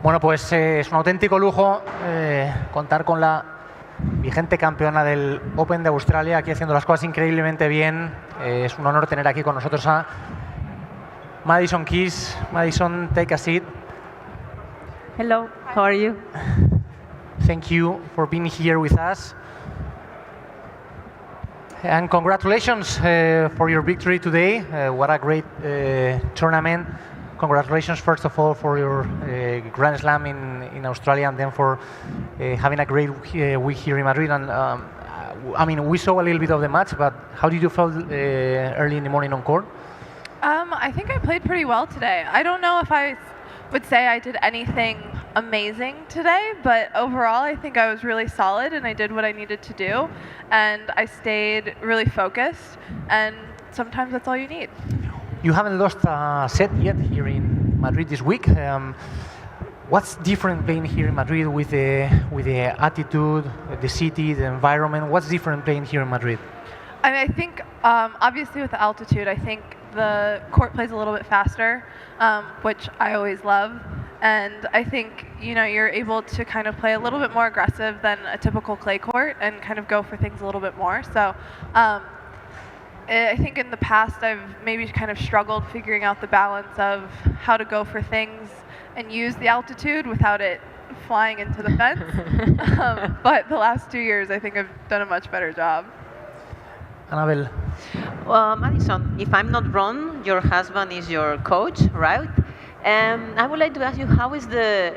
Bueno, pues es un auténtico lujo contar con la vigente campeona del Open de Australia, aquí haciendo las cosas increíblemente bien. Es un honor tener aquí con nosotros a Madison Keys. Madison, take a seat. Hello, how are you? Thank you for being here with us. And congratulations for your victory today. What a great tournament. Congratulations, first of all, for your Grand Slam in Australia, and then for having a great week here in Madrid. And I mean, we saw a little bit of the match, but how did you feel early in the morning on court? I think I played pretty well today. I don't know if I would say I did anything amazing today, but overall I think I was really solid and I did what I needed to do, and I stayed really focused, and sometimes that's all you need. You haven't lost a set yet here in Madrid this week. What's different playing here in Madrid with the attitude, the city, the environment? What's different playing here in Madrid? I think obviously with the altitude, I think the court plays a little bit faster, which I always love. And I think, you know, you're able to kind of play a little bit more aggressive than a typical clay court and kind of go for things a little bit more. So I think in the past I've maybe kind of struggled figuring out the balance of how to go for things and use the altitude without it flying into the fence. But the last 2 years I think I've done a much better job. Annabelle. Well, Madison, if I'm not wrong, your husband is your coach, right? I would like to ask you, how is the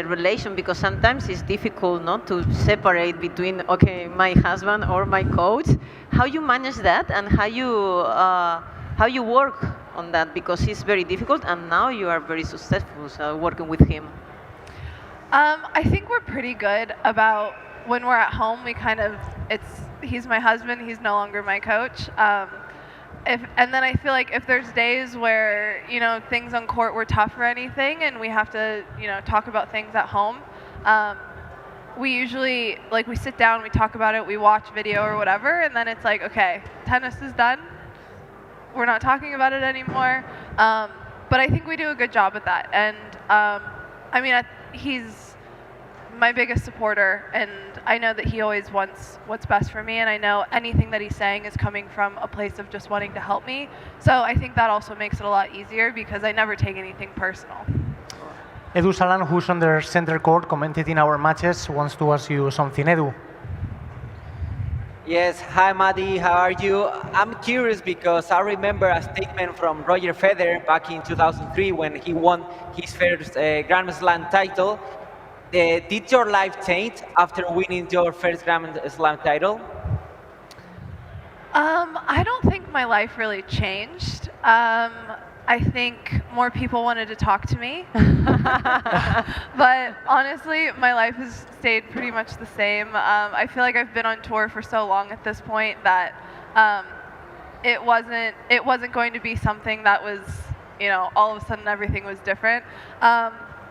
relation, because sometimes it's difficult not to separate between, okay, my husband or my coach. How you manage that, and how you work on that, because it's very difficult, and now you are very successful working with him. I think we're pretty good about when we're at home. We kind of, he's my husband, he's no longer my coach. And then I feel like if there's days where, you know, things on court were tough or anything and we have to, you know, talk about things at home, we usually, like, we sit down, we talk about it, we watch video or whatever, and then it's like, okay, tennis is done, we're not talking about it anymore. But I think we do a good job at that. And I mean, he's my biggest supporter, and I know that he always wants what's best for me, and I know anything that he's saying is coming from a place of just wanting to help me. So I think that also makes it a lot easier because I never take anything personal. Edu Salan, who's on the center court, commented in our matches, wants to ask you something. Edu. Yes, hi Maddie, how are you? I'm curious because I remember a statement from Roger Federer back in 2003 when he won his first Grand Slam title. Did your life change after winning your first Grand Slam title? I don't think my life really changed. I think more people wanted to talk to me. But honestly, my life has stayed pretty much the same. I feel like I've been on tour for so long at this point that it wasn't going to be something that was, you know, all of a sudden everything was different.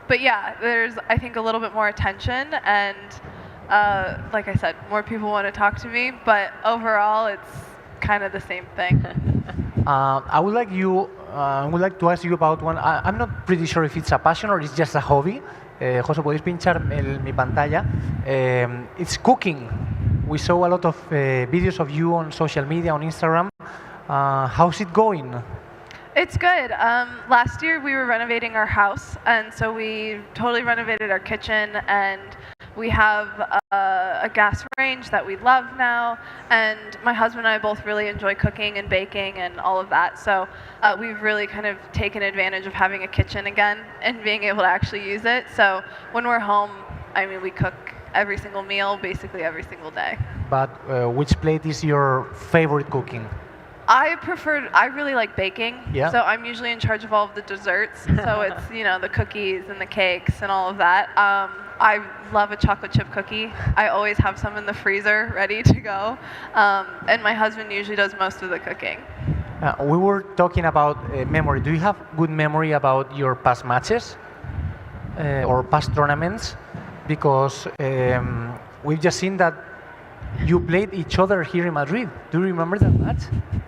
But yeah, there's, I think, a little bit more attention, and like I said, more people want to talk to me, but overall it's kind of the same thing. I would like to ask you about one. I'm not pretty sure if it's a passion or it's just a hobby. José, podéis pinchar mi pantalla. It's cooking. We saw a lot of videos of you on social media, on Instagram. How's it going? It's good. Last year we were renovating our house, and so we totally renovated our kitchen, and we have a gas range that we love now, and my husband and I both really enjoy cooking and baking and all of that, so we've really kind of taken advantage of having a kitchen again and being able to actually use it. So when we're home, I mean, we cook every single meal, basically every single day. But which plate is your favorite cooking? I really like baking, yeah. So I'm usually in charge of all of the desserts. So it's, you know, the cookies and the cakes and all of that. I love a chocolate chip cookie. I always have some in the freezer ready to go. And my husband usually does most of the cooking. We were talking about memory. Do you have good memory about your past matches or past tournaments? Because we've just seen that you played each other here in Madrid. Do you remember that match?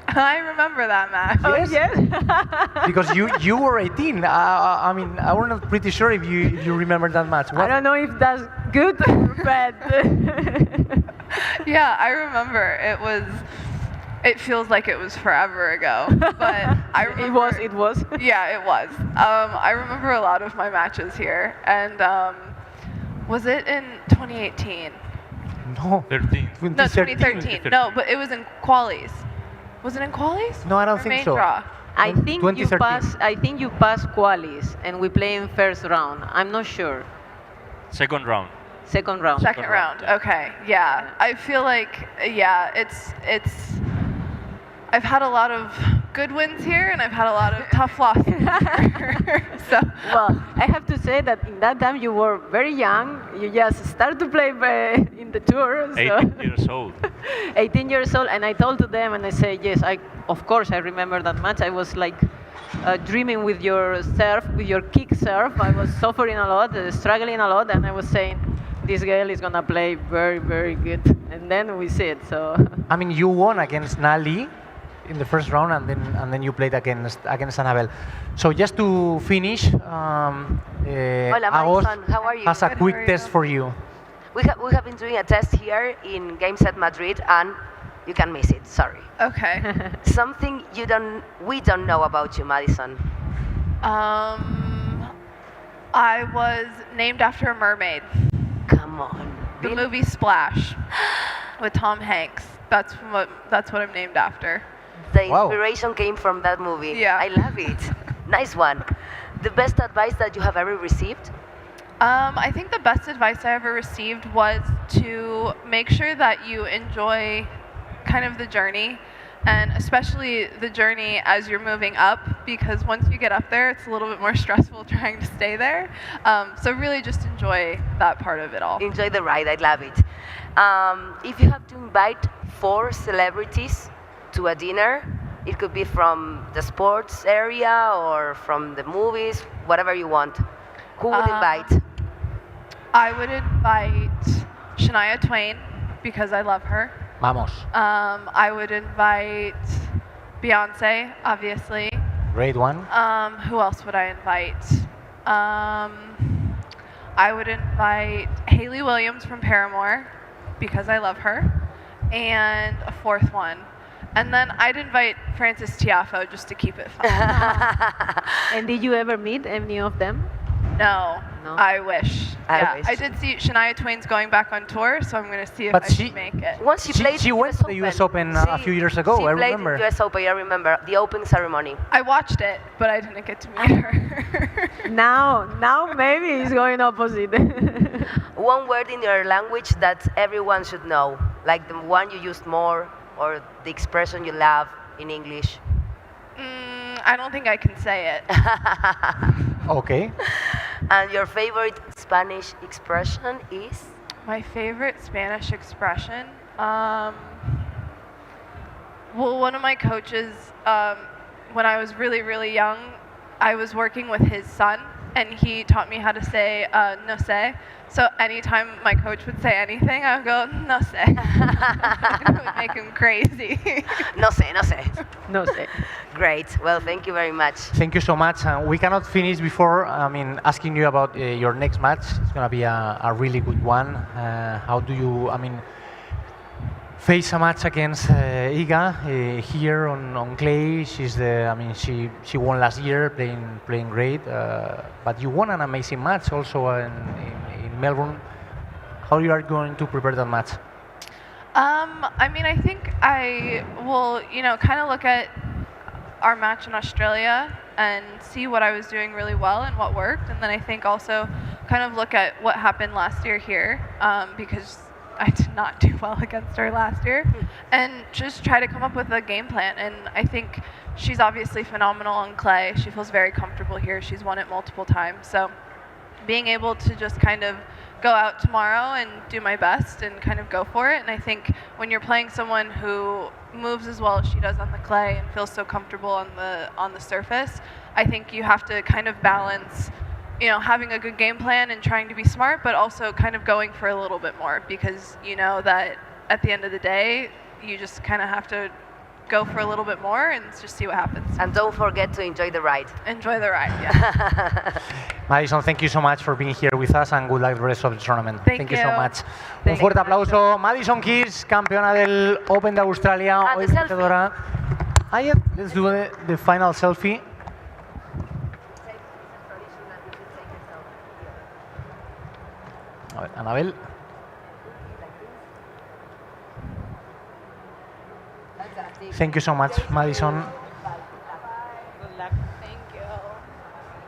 I remember that match. Yes. Because you were 18. I mean, I was not pretty sure if you remember that match. I don't know if that's good or bad. Yeah, I remember. It feels like it was forever ago, but I remember, It was. Yeah, it was. I remember a lot of my matches here, and was it in 2018? No. 13. No, 2013. No, but it was in qualies. Was it in qualies? No, I don't Or think main so. Draw? I think you 2013. pass. I think you pass qualies, and we play in first round. I'm not sure. Second round. Second round. Second round. yeah. Okay. Yeah. I feel like it's. I've had a lot of good wins here, and I've had a lot of tough losses here. So. Well, I have to say that in that time you were very young. You just started to play in the tour. So 18 years old. 18 years old, and I told to them, and I say, yes, of course I remember that match. I was like dreaming with your serve, with your kick serve. I was suffering a lot, struggling a lot, and I was saying, this girl is gonna play very, very good. And then we see it. So. I mean, you won against Nali in the first round, and then you played against Annabelle. So just to finish, Hola, Agos Madison. How are you? has a Good, quick how are test you? for you. We have been doing a test here in Games at Madrid, and you can miss it. Sorry. Okay. Something we don't know about you, Madison. I was named after a mermaid. Come on. The Really? movie Splash with Tom Hanks. That's what I'm named after. The Wow. inspiration came from that movie. Yeah. I love it. Nice one. The best advice that you have ever received? I think the best advice I ever received was to make sure that you enjoy kind of the journey, and especially the journey as you're moving up, because once you get up there, it's a little bit more stressful trying to stay there. So really just enjoy that part of it all. Enjoy the ride. I love it. If you have to invite 4 celebrities to a dinner, it could be from the sports area or from the movies, whatever you want. Who would invite? I would invite Shania Twain because I love her. Vamos. I would invite Beyonce, obviously. Great one. Who else would I invite? I would invite Hayley Williams from Paramore because I love her, and a 4th one. And then I'd invite Francis Tiafoe just to keep it fun. And did you ever meet any of them? No, No? I wish. I wish. I did see Shania Twain's going back on tour, so I'm going to see if But I she- can make it. Once she played She went to the US Open a few years ago, She I played remember. US Open, I remember. The open ceremony. I watched it, but I didn't get to meet her. Now maybe it's going opposite. One word in your language that everyone should know, like the one you use more, or the expression you love in English. I don't think I can say it. Okay. And your favorite Spanish expression is? My favorite Spanish expression? Well, one of my coaches, when I was really, really young, I was working with his son, and he taught me how to say no sé. So anytime my coach would say anything, I would go, no sé. It would make him crazy. No sé, no sé. No sé. Great. Well, thank you very much. Thank you so much. We cannot finish before, asking you about your next match. It's going to be a really good one. How do you, face a match against Iga here on clay? She's she won last year, playing great. But you won an amazing match also in Melbourne. How you are going to prepare that match? I think I will, kind of look at our match in Australia and see what I was doing really well and what worked. And then I think also kind of look at what happened last year here, because I did not do well against her last year, and just try to come up with a game plan. And I think she's obviously phenomenal on clay. She feels very comfortable here. She's won it multiple times. So being able to just kind of go out tomorrow and do my best and kind of go for it. And I think when you're playing someone who moves as well as she does on the clay and feels so comfortable on the surface, I think you have to kind of balance, having a good game plan and trying to be smart, but also kind of going for a little bit more, because you know that at the end of the day, you just kind of have to go for a little bit more and just see what happens. And don't forget to enjoy the ride. Enjoy the ride, yeah. Madison, thank you so much for being here with us and good luck the rest of the tournament. Thank you so you. much. Thank Un fuerte you. aplauso. Madison Keys, campeona del Open de Australia, And hoy the selfie. vencedora. Yeah, let's do the final selfie. A ver, Anabel. Thank you so much, Madison.